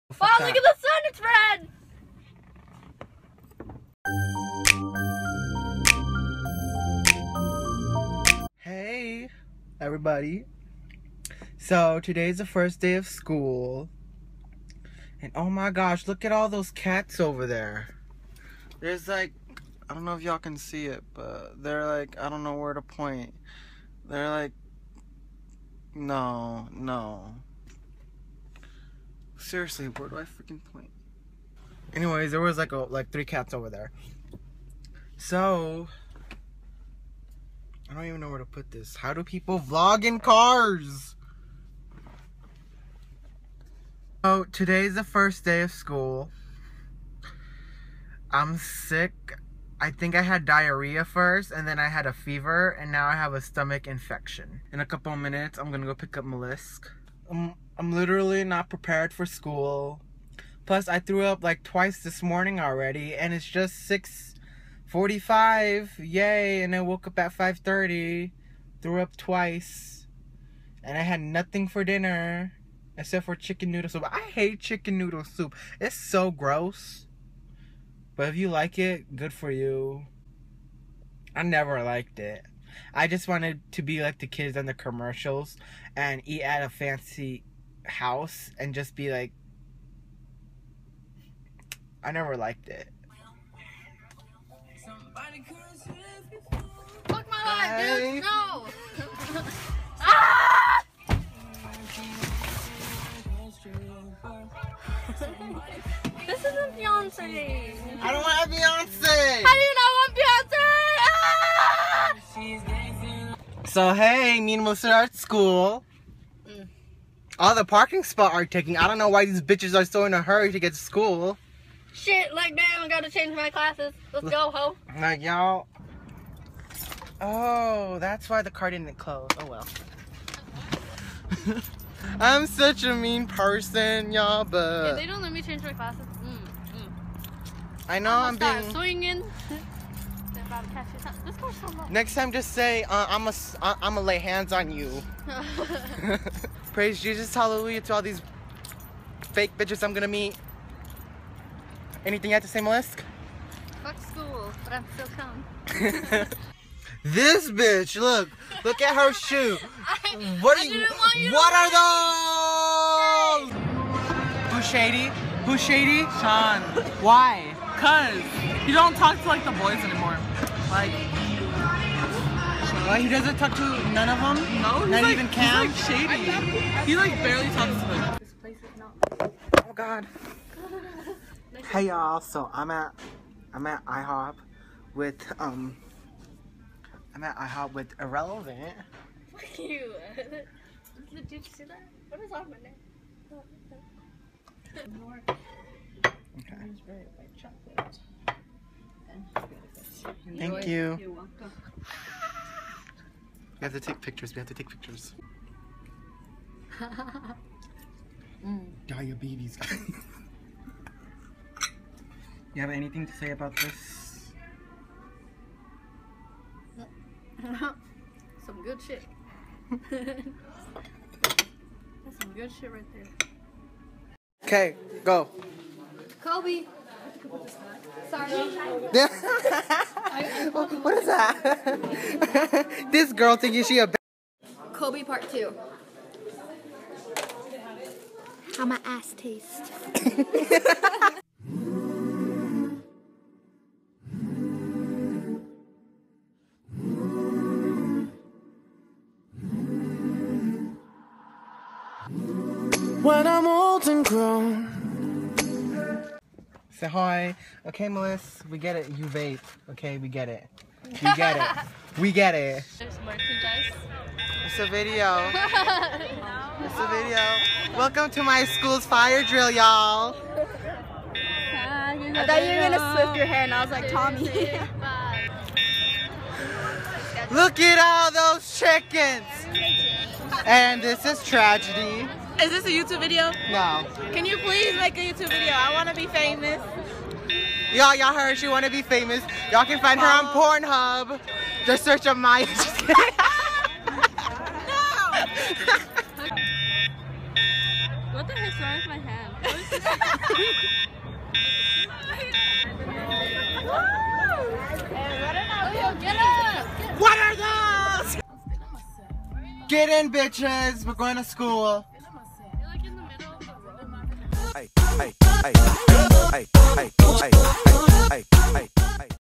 Wow, look at the sun, it's red! Hey, everybody. So, today's the first day of school. And oh my gosh, look at all those cats over there. There's like, I don't know if y'all can see it, but they're like, I don't know where to point. They're like, no. Seriously, where do I freaking point? Anyways, there was like 3 cats over there. So, I don't even know where to put this. How do people vlog in cars? So, today's the first day of school. I'm sick. I think I had diarrhea first, and then I had a fever, and now I have a stomach infection. In a couple of minutes, I'm gonna go pick up Melisk. I'm literally not prepared for school. Plus, I threw up like twice this morning already, and it's just 6:45. Yay! And I woke up at 5:30. Threw up twice, and I had nothing for dinner except for chicken noodle soup. I hate chicken noodle soup. It's so gross. But if you like it, good for you. I never liked it. I just wanted to be like the kids on the commercials and eat at a fancy house and just be like, I never liked it. Fuck my life, dude! No! Ah! This isn't Beyonce. I don't want Beyonce! How do you not want Beyonce? Ah! So hey, me and Melissa are at school. All the parking spot are taking. I don't know why these bitches are so in a hurry to get to school. Shit, like damn, I gotta change my classes. Let's go, ho. Like y'all. Oh, that's why the car didn't close. Oh well. I'm such a mean person, y'all, but If they don't let me change my classes, I know I'm being swinging. They're about to catch you. This car's so low. Next time, just say I'ma lay hands on you. Praise Jesus, hallelujah to all these fake bitches I'm gonna meet. Anything you have to say, Melisk? Fuck school, but I'm still coming. This bitch, look at her shoe. What are those? Who's shady? Who's shady? Sean. Why? Cause you don't talk to like the boys anymore. Like, He doesn't talk to none of them? no, he's Not like, even Cam? he's like shady. He like barely talks to them. This place is not. Oh God. Hey y'all, so I'm at IHOP with Irrelevant. Fuck you. Did you see that? What is on my neck? Okay. Thank you. You're welcome. We have to take pictures. Diabetes. You have anything to say about this? Some good shit. That's some good shit right there. Okay, go. Kobe. Sorry. What is that? This girl thinking she a Kobe part 2. How my ass taste. When I'm old and grown. Say hi. Okay, Melissa, we get it. You vape. Okay, we get it. We get it. We get it. There's merchandise. It's a video. It's a video. Welcome to my school's fire drill, y'all. I thought you were gonna swift your hair, and I was like, Tommy. Look at all those chickens. And this is tragedy. Is this a YouTube video? No. Can you please make a YouTube video? I want to be famous. Y'all heard she want to be famous. Y'all can find her on Pornhub. Just search up Maya. Just kidding. What the heck's wrong with my hand? What is this What are those? Get in, bitches. We're going to school. Hey, hey, hey, hey, hey, hey, hey, hey.